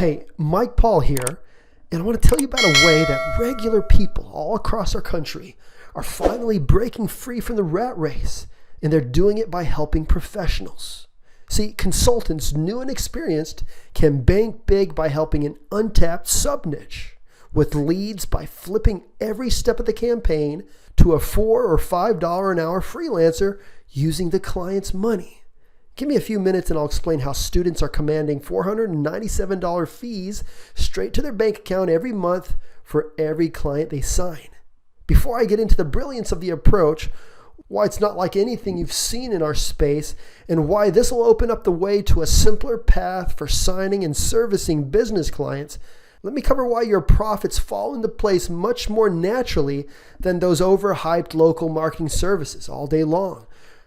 Hey, Mike Paul here, and I want to tell you about a way that regular people all across our country are finally breaking free from the rat race, and they're doing it by helping professionals. See, consultants, new and experienced, can bank big by helping an untapped sub-niche with leads by flipping every step of the campaign to a $4 or $5 an hour freelancer using the client's money. Give me a few minutes and I'll explain how students are commanding $497 fees straight to their bank account every month for every client they sign. Before I get into the brilliance of the approach, why it's not like anything you've seen in our space, and why this will open up the way to a simpler path for signing and servicing business clients, let me cover why your profits fall into place much more naturally than those overhyped local marketing services all day long.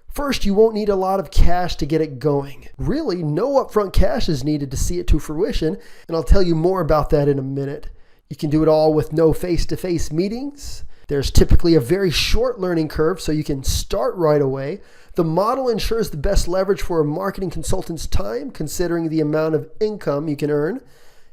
First, you won't need a lot of cash to get it going. Really, no upfront cash is needed to see it to fruition, and I'll tell you more about that in a minute. You can do it all with no face-to-face meetings. There's typically a very short learning curve, so you can start right away. The model ensures the best leverage for a marketing consultant's time, considering the amount of income you can earn.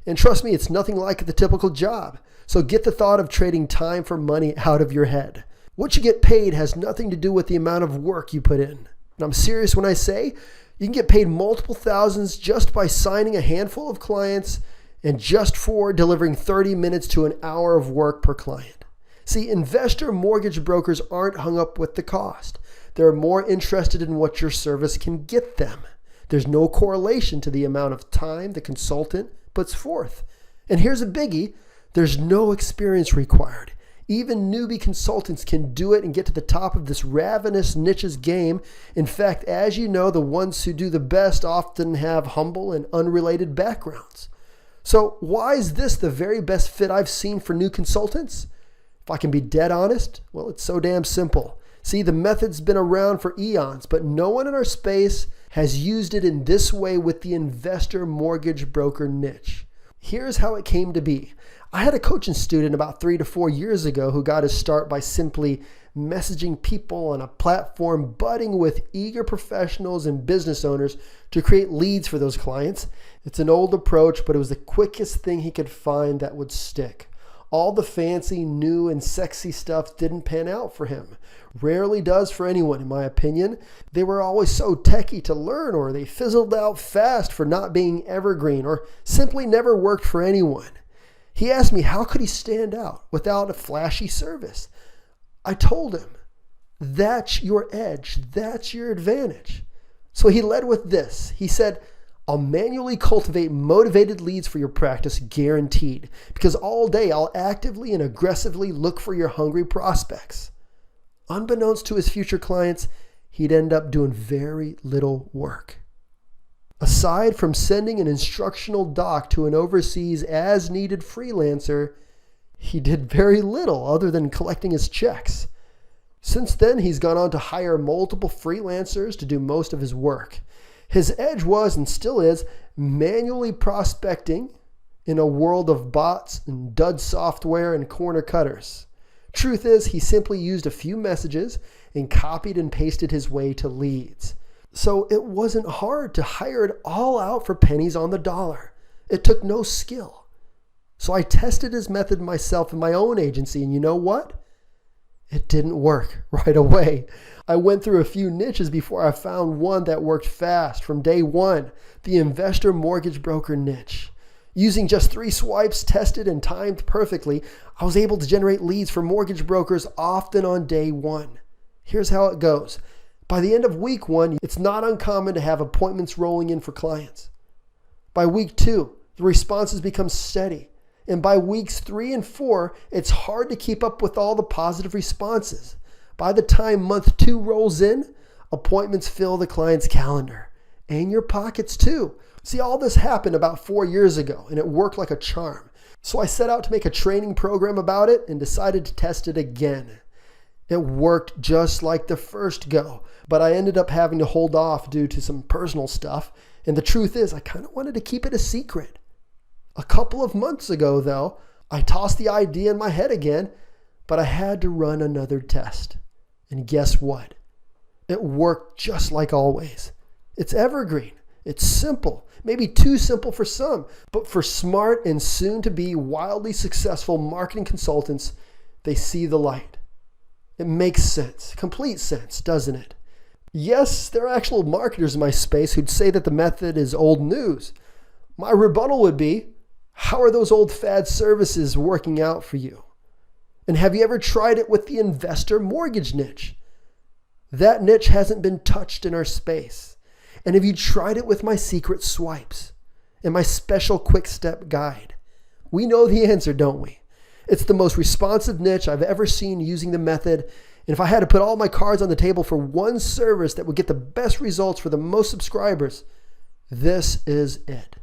And trust me, it's nothing like the typical job. So get the thought of trading time for money out of your head. What you get paid has nothing to do with the amount of work you put in. And I'm serious when I say you can get paid multiple thousands just by signing a handful of clients and just for delivering 30 minutes to an hour of work per client. See, investor mortgage brokers aren't hung up with the cost. They're more interested in what your service can get them. There's no correlation to the amount of time the consultant puts forth. And here's a biggie, there's no experience required. Even newbie consultants can do it and get to the top of this ravenous niches game. In fact, as you know, the ones who do the best often have humble and unrelated backgrounds. So why is this the very best fit I've seen for new consultants? If I can be dead honest, well, it's so damn simple. See, the method's been around for eons, but no one in our space has used it in this way with the investor mortgage broker niche. Here's how it came to be. I had a coaching student about 3 to 4 years ago who got his start by simply messaging people on a platform budding with eager professionals and business owners to create leads for those clients. It's an old approach, but it was the quickest thing he could find that would stick. All the fancy, new, and sexy stuff didn't pan out for him. Rarely does for anyone, in my opinion. They were always so techy to learn, or they fizzled out fast for not being evergreen, or simply never worked for anyone. He asked me how could he stand out without a flashy service. I told him, that's your edge, that's your advantage. So he led with this. He said, I'll manually cultivate motivated leads for your practice, guaranteed, because all day I'll actively and aggressively look for your hungry prospects. Unbeknownst to his future clients, he'd end up doing very little work. Aside from sending an instructional doc to an overseas as-needed freelancer, he did very little other than collecting his checks. Since then, he's gone on to hire multiple freelancers to do most of his work. His edge was, and still is, manually prospecting in a world of bots and dud software and corner cutters. Truth is, he simply used a few messages and copied and pasted his way to leads. So it wasn't hard to hire it all out for pennies on the dollar. It took no skill. So I tested his method myself in my own agency, and you know what? It didn't work right away. I went through a few niches before I found one that worked fast from day one, the investor mortgage broker niche. Using just 3 swipes tested and timed perfectly, I was able to generate leads for mortgage brokers often on day one. Here's how it goes. By the end of week 1, it's not uncommon to have appointments rolling in for clients. By week 2, the responses become steady. And by weeks 3 and 4, it's hard to keep up with all the positive responses. By the time month 2 rolls in, appointments fill the client's calendar. And your pockets too. See, all this happened about 4 years ago, and it worked like a charm. So I set out to make a training program about it and decided to test it again. It worked just like the first go, but I ended up having to hold off due to some personal stuff. And the truth is, I kind of wanted to keep it a secret. A couple of months ago, though, I tossed the idea in my head again, but I had to run another test. And guess what? It worked just like always. It's evergreen. It's simple, maybe too simple for some, but for smart and soon to be wildly successful marketing consultants, they see the light. It makes sense, complete sense, doesn't it? Yes, there are actual marketers in my space who'd say that the method is old news. My rebuttal would be, how are those old fad services working out for you? And have you ever tried it with the investor mortgage niche? That niche hasn't been touched in our space. And have you tried it with my secret swipes and my special quick step guide? We know the answer, don't we? It's the most responsive niche I've ever seen using the method. And if I had to put all my cards on the table for one service that would get the best results for the most subscribers, this is it.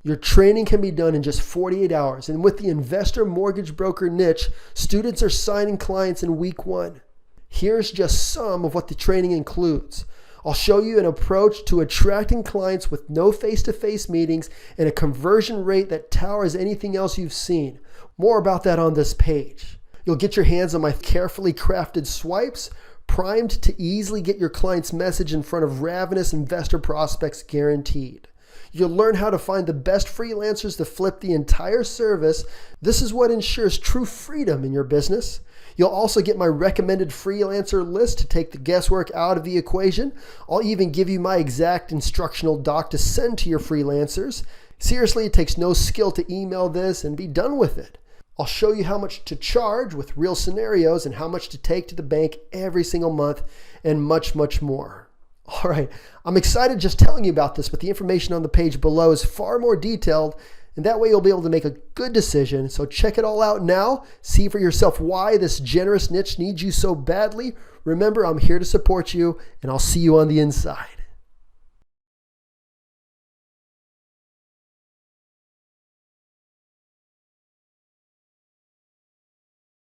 Your training can be done in just 48 hours. And with the investor mortgage broker niche, students are signing clients in week 1. Here's just some of what the training includes. I'll show you an approach to attracting clients with no face-to-face meetings and a conversion rate that towers anything else you've seen. More about that on this page. You'll get your hands on my carefully crafted swipes, primed to easily get your client's message in front of ravenous investor prospects guaranteed. You'll learn how to find the best freelancers to flip the entire service. This is what ensures true freedom in your business. You'll also get my recommended freelancer list to take the guesswork out of the equation. I'll even give you my exact instructional doc to send to your freelancers. Seriously, it takes no skill to email this and be done with it. I'll show you how much to charge with real scenarios and how much to take to the bank every single month and much, much more. All right, I'm excited just telling you about this, but the information on the page below is far more detailed, and that way you'll be able to make a good decision. So check it all out now. See for yourself why this generous niche needs you so badly. Remember, I'm here to support you, and I'll see you on the inside.